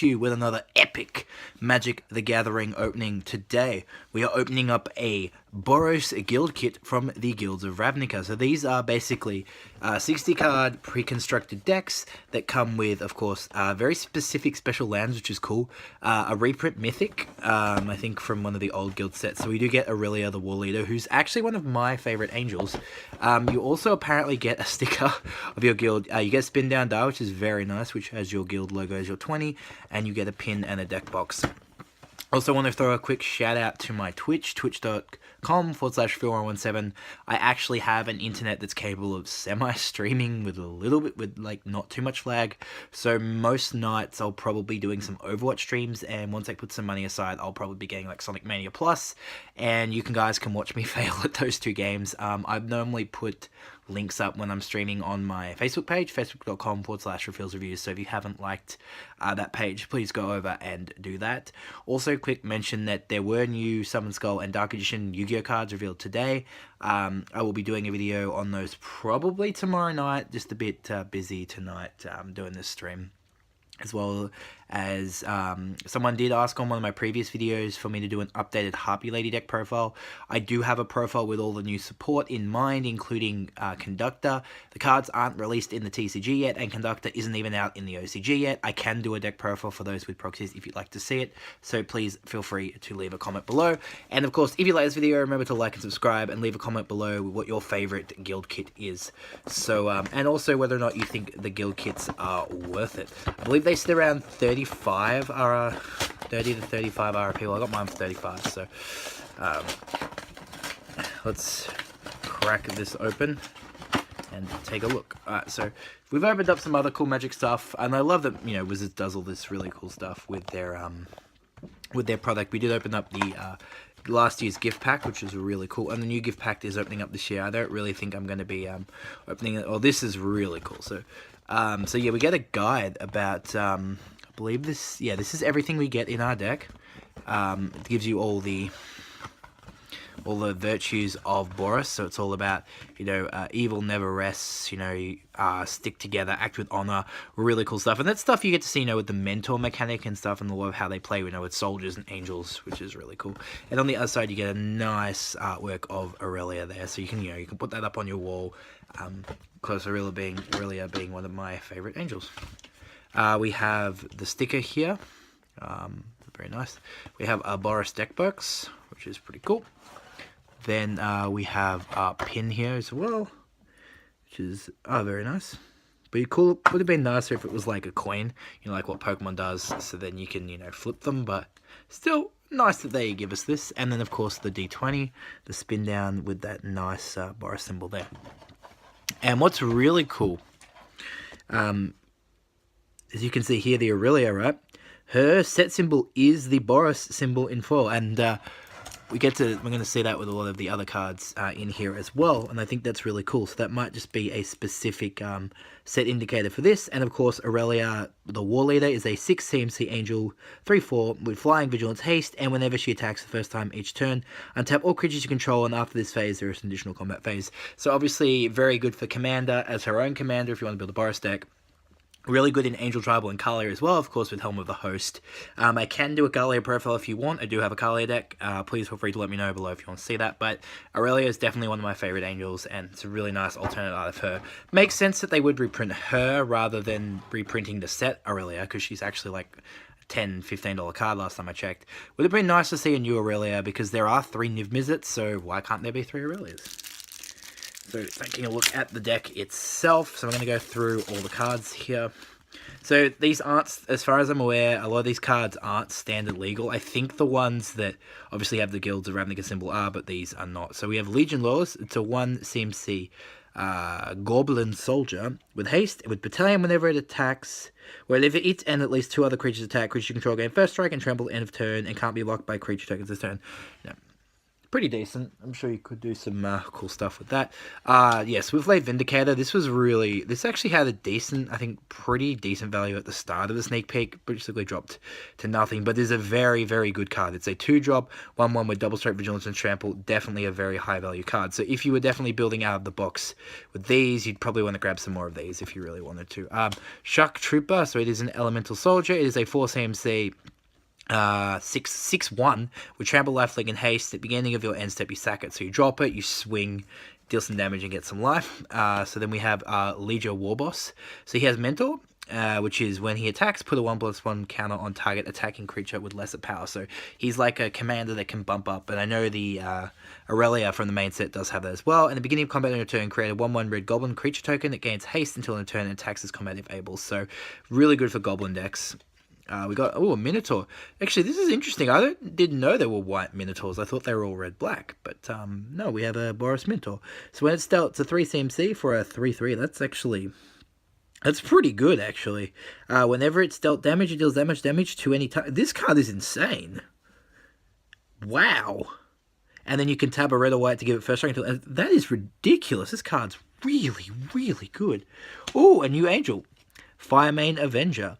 you with another epic Magic the Gathering opening. Today we are opening up a Boros guild kit from the Guilds of Ravnica. So these are basically 60 card pre-constructed decks that come with, of course, very specific special lands, which is cool. A reprint mythic, I think from one of the old guild sets. So we do get Aurelia the War Leader, who's actually one of my favorite angels. You also apparently get a sticker of your guild. You get Spin Down Die, which is very nice, which has your guild logo as your 20, and you get a pin and a deck box. Also want to throw a quick shout out to my Twitch, twitch.com/Phil117. I actually have an internet that's capable of semi-streaming with a little bit, with like not too much lag. So most nights I'll probably be doing some Overwatch streams, and once I put some money aside, I'll probably be getting like Sonic Mania Plus, and you guys can watch me fail at those two games. I normally put links up when I'm streaming on my Facebook page, facebook.com/RefillsReviews. So if you haven't liked that page, please go over and do that. Also, quick mention that there were new Summon Skull and Dark Edition Yu-Gi-Oh cards revealed today. I will be doing a video on those probably tomorrow night. Just a bit busy tonight doing this stream. As well as someone did ask on one of my previous videos for me to do an updated Harpy Lady deck profile. I do have a profile with all the new support in mind, including Conductor. The cards aren't released in the TCG yet, and Conductor isn't even out in the OCG yet. I can do a deck profile for those with proxies if you'd like to see it, so please feel free to leave a comment below. And of course, if you like this video, remember to like and subscribe, and leave a comment below with what your favorite guild kit is. So, and also whether or not you think the guild kits are worth it. I believe they sit around 30 to 35 RRP. Well, I got mine for 35, so let's crack this open and take a look. Alright, so we've opened up some other cool Magic stuff, and I love that, you know, Wizards does all this really cool stuff with their product. We did open up the last year's gift pack, which is really cool, and the new gift pack is opening up this year. I don't really think I'm going to be opening it. Oh, this is really cool. So so yeah, we get a guide about I believe this, yeah, this is everything we get in our deck. It gives you all the virtues of Boros. So it's all about, you know, evil never rests, you know, stick together, act with honor, really cool stuff. And that stuff you get to see, you know, with the mentor mechanic and stuff, and the lot of how they play, you know, with soldiers and angels, which is really cool. And on the other side, you get a nice artwork of Aurelia there, so you can, you know, you can put that up on your wall. Because Aurelia being one of my favorite angels. We have the sticker here, very nice. We have a Boros deck box, which is pretty cool. Then we have a pin here as well, which is very nice. But cool, would have been nicer if it was like a coin, you know, like what Pokemon does, so then you can, you know, flip them. But still nice that they give us this. And then of course the D20, the spin down with that nice Boros symbol there. And what's really cool, as you can see here, the Aurelia, right? Her set symbol is the Boros symbol in foil, and we're going to see that with a lot of the other cards in here as well, and I think that's really cool. So that might just be a specific set indicator for this. And of course, Aurelia, the War Leader, is a 6 CMC Angel, 3/4 with Flying, Vigilance, Haste, and whenever she attacks the first time each turn, untap all creatures you control, and after this phase, there is an additional combat phase. So obviously, very good for Commander, as her own Commander, if you want to build a Boros deck. Really good in Angel, Tribal, and Kalia as well, of course, with Helm of the Host. I can do a Kalia profile if you want. I do have a Kalia deck. Please feel free to let me know below if you want to see that. But Aurelia is definitely one of my favorite angels, and it's a really nice alternate art of her. Makes sense that they would reprint her rather than reprinting the set Aurelia, because she's actually like $10, $15 card last time I checked. Would have been nice to see a new Aurelia, because there are 3 Niv Mizzets, so why can't there be 3 Aurelias? So taking a look at the deck itself, so I'm going to go through all the cards here. So these aren't, as far as I'm aware, a lot of these cards aren't standard legal. I think the ones that obviously have the Guilds of Ravnica symbol are, but these are not. So we have Legion Laws. It's a 1 CMC Goblin Soldier with haste, with Battalion whenever it attacks. Whenever it and at least 2 other creatures attack, creatures you control gain first strike and trample end of turn, and can't be blocked by creature tokens this turn. No. pretty decent. I'm sure you could do some cool stuff with that. Yes, with Late Vindicator, this actually had a decent, I think, pretty decent value at the start of the sneak peek, basically dropped to nothing, but there's a very, very good card. It's a 2-drop, 1/1 with double strike, vigilance, and trample, definitely a very high value card. So if you were definitely building out of the box with these, you'd probably want to grab some more of these if you really wanted to. Shock Trooper, so it is an elemental soldier. It is a 4 CMC 6/1 with trample, lifelink, and haste. At the beginning of your end step, you sack it. So you drop it, you swing, deal some damage, and get some life. So then we have Legion Warboss. So he has Mentor, which is when he attacks, put a 1/1 counter on target attacking creature with lesser power. So he's like a commander that can bump up. And I know the Aurelia from the main set does have that as well. In the beginning of combat on your turn, create a 1/1 red goblin creature token that gains haste until in turn and attacks as combat if able. So really good for goblin decks. We got, a Minotaur. Actually, this is interesting. I didn't know there were white Minotaurs. I thought they were all red-black. But no, we have a Boros Minotaur. So when it's dealt, it's a 3 CMC for a 3/3. That's pretty good, actually. Whenever it's dealt damage, it deals damage to any target. This card is insane. Wow. And then you can tab a red or white to give it first strike. That is ridiculous. This card's really, really good. Oh, a new angel. Firemane Avenger.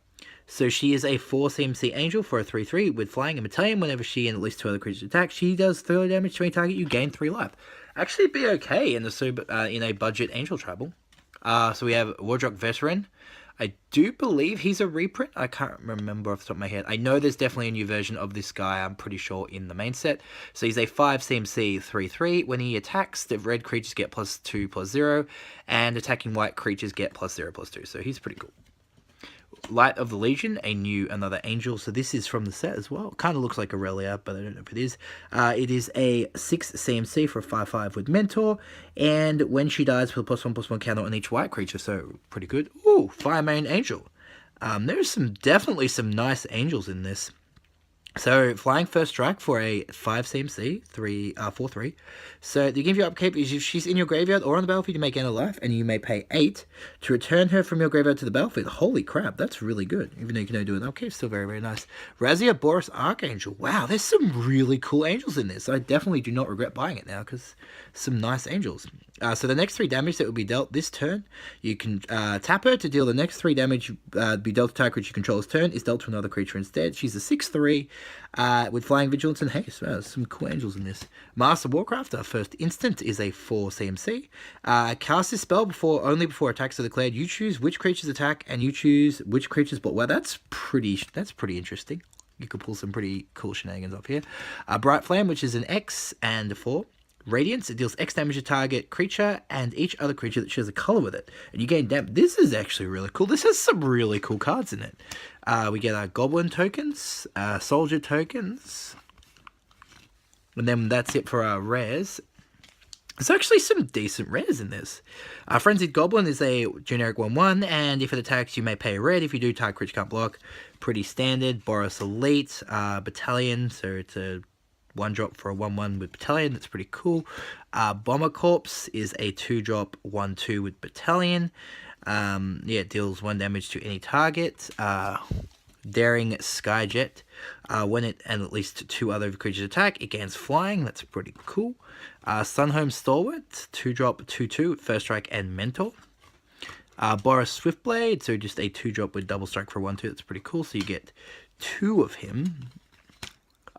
So she is a 4 CMC angel for a 3/3 with flying and battalion. Whenever she and at least 2 other creatures attack, she does 30 damage to any target. You gain 3 life. Actually, be okay in in a budget angel tribal. So we have Wardrock Veteran. I do believe he's a reprint. I can't remember off the top of my head. I know there's definitely a new version of this guy, I'm pretty sure, in the main set. So he's a 5 CMC 3/3. When he attacks, the red creatures get +2/+0, and attacking white creatures get +0/+2. So he's pretty cool. Light of the Legion, another angel. So this is from the set as well. Kind of looks like Aurelia, but I don't know if it is. It is a 6 CMC for a 5/5 with Mentor. And when she dies, put a +1/+1 counter on each white creature. So pretty good. Ooh, Firemane Angel. There's definitely some nice angels in this. So, flying first strike for a 5 CMC, 4/3. So, the give you upkeep is if she's in your graveyard or on the battlefield, you may gain a life, and you may pay 8 to return her from your graveyard to the battlefield. Holy crap, that's really good. Even though you can only do an upkeep, still very, very nice. Razia Boros Archangel. Wow, there's some really cool angels in this. I definitely do not regret buying it now, because some nice angels. So the next 3 damage that will be dealt this turn, you can tap her to deal the next 3 damage be dealt to target creature you control's turn, is dealt to another creature instead. She's a 6/3 with flying, vigilance, and haste. Wow, there's some cool angels in this. Master Warcraft, our first instant, is a 4 CMC. Cast this spell only before attacks are declared. You choose which creatures attack, and you choose which creatures. But wow, that's pretty interesting. You could pull some pretty cool shenanigans off here. Bright Flame, which is an X and a 4. Radiance, it deals X damage to target creature and each other creature that shares a color with it. And you gain damage. This is actually really cool. This has some really cool cards in it. We get our Goblin tokens, Soldier tokens. And then that's it for our rares. There's actually some decent rares in this. Frenzied Goblin is a generic 1/1, and if it attacks, you may pay a red. If you do, target creature can't block. Pretty standard. Boros Elite, Battalion, so it's a 1-drop for a 1/1 with Battalion. That's pretty cool. Bomber Corpse is a 2-drop 1/2 with Battalion. It deals 1 damage to any target. Daring Skyjet. When it and at least 2 other creatures attack, it gains flying. That's pretty cool. Sunhome Stalwart, 2-drop 2/2 with first strike and mentor. Boros Swiftblade, so just a 2-drop with double strike for 1/2. That's pretty cool. So you get 2 of him.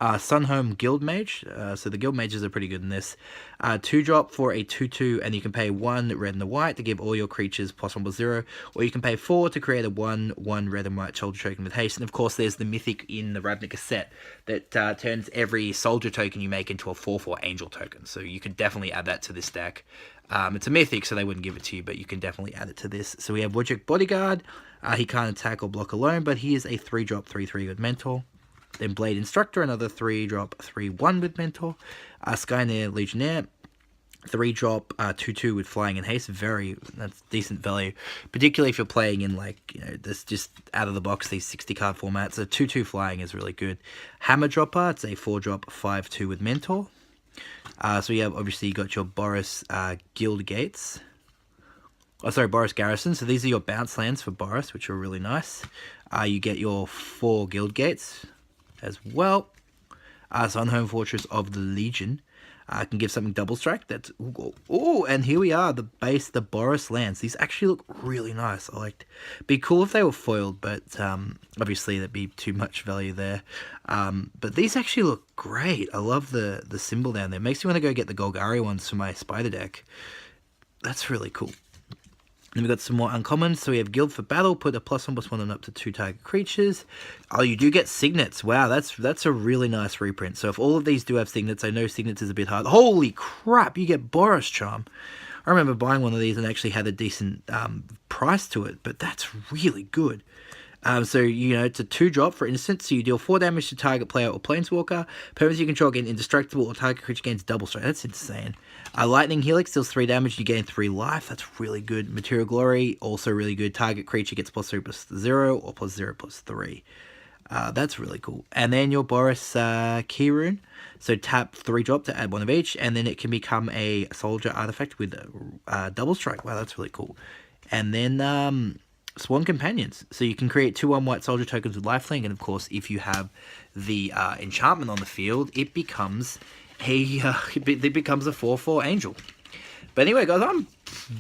Sunhome Guildmage, so the Guildmages are pretty good in this. 2-drop for a 2/2, and you can pay 1 red and a white to give all your creatures +1/+0, or you can pay 4 to create a 1/1 red and white soldier token with haste. And of course, there's the mythic in the Ravnica set that turns every soldier token you make into a 4/4 angel token. So you could definitely add that to this deck. It's a mythic, so they wouldn't give it to you, but you can definitely add it to this. So we have Wojciech Bodyguard. He can't attack or block alone, but he is a 3-drop 3/3 with Mentor. Then Blade Instructor, another 3-drop 3/1 with Mentor. Skyneer Legionnaire, 3-drop 2/2 with flying and haste. That's decent value, particularly if you're playing in this just out of the box, these 60 card formats. A 2/2 flying is really good. Hammer Dropper, it's a 4-drop 5/2 with Mentor. So you have obviously you got your Boros Guild Gates. Boros Garrison. So these are your bounce lands for Boros, which are really nice. You get your 4 Guild Gates as well. Sunhome Fortress of the Legion. Can give something double strike. That's oh, and here we are, the base, the Boros lands. These actually look really nice. I liked. Be cool if they were foiled, but obviously that'd be too much value there. But these actually look great. I love the symbol down there. Makes me want to go get the Golgari ones for my spider deck. That's really cool. Then we've got some more uncommons. So we have Guild for Battle, put a +1/+1 on up to 2 target creatures. Oh, you do get signets. Wow, that's a really nice reprint. So if all of these do have signets, I know signets is a bit hard. Holy crap, you get Boros Charm. I remember buying one of these and actually had a decent price to it, but that's really good. So, you know, it's a 2-drop for instance, so you deal 4 damage to target player or planeswalker. Permanents you control gain indestructible or target creature gains double strike. That's insane. Lightning Helix deals 3 damage, you gain 3 life. That's really good. Material Glory, also really good. Target creature gets +3/+0 or +0/+3. That's really cool. And then your Boros Key Rune. So tap 3-drop to add 1 of each, and then it can become a soldier artifact with double strike. Wow, that's really cool. And then Sworn Companions. So you can create 2/1 white soldier tokens with lifelink, and of course, if you have the enchantment on the field, it becomes a 4/4 angel. But anyway, guys, I'm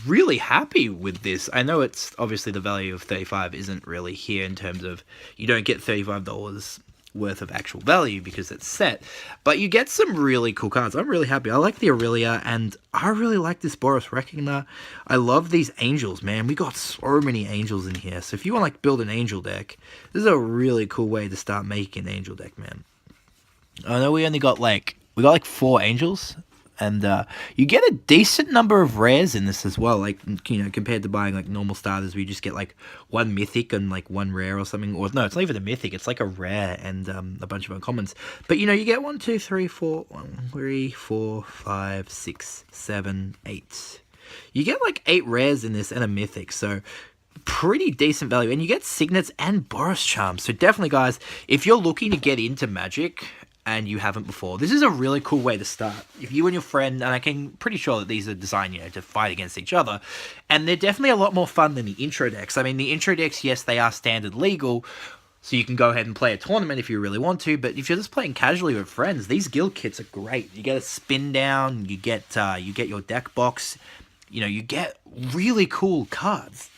really happy with this. I know it's obviously the value of 35 isn't really here in terms of you don't get $35 worth of actual value because it's set, but you get some really cool cards. I'm really happy. I like the Aurelia, and I really like this Boros Reckoner. I love these angels, man. We got so many angels in here. So if you want to like build an angel deck, this is a really cool way to start making an angel deck, man. I know we got like 4 angels. And you get a decent number of rares in this as well, like, you know, compared to buying, like, normal starters, where you just get, like, 1 mythic and, like, 1 rare or something. Or, no, it's not even a mythic, it's like a rare and a bunch of uncommons. But, you know, you get 1, 2, 3, 4, 5, 6, 7, 8. You get, like, 8 rares in this and a mythic, so pretty decent value. And you get signets and Boros Charms. So definitely, guys, if you're looking to get into Magic and you haven't before, this is a really cool way to start. If you and your friend, and I can pretty sure that these are designed, you know, to fight against each other, and they're definitely a lot more fun than the intro decks. I mean, the intro decks, yes, they are standard legal, so you can go ahead and play a tournament if you really want to, but if you're just playing casually with friends, these guild kits are great. You get a spin down, you get your deck box, you know, you get really cool cards.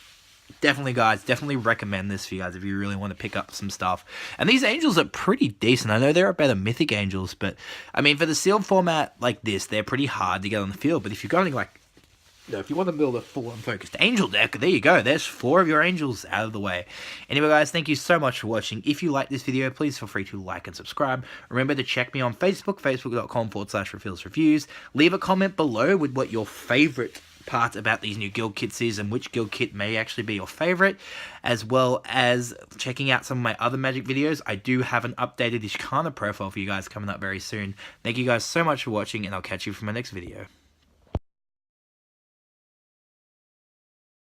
Definitely, guys, definitely recommend this for you guys if you really want to pick up some stuff. And these angels are pretty decent. I know there are better mythic angels, but I mean, for the sealed format like this, they're pretty hard to get on the field. But if you're going like, you know, if you want to build a full unfocused angel deck, there you go. There's 4 of your angels out of the way. Anyway, guys, thank you so much for watching. If you like this video, please feel free to like and subscribe. Remember to check me on Facebook, facebook.com/RefillsReviews. Leave a comment below with what your favorite part about these new guild kits is and which guild kit may actually be your favorite, as well as checking out some of my other Magic videos. I do have an updated Ishkana profile for you guys coming up very soon. Thank you guys so much for watching, and I'll catch you for my next video.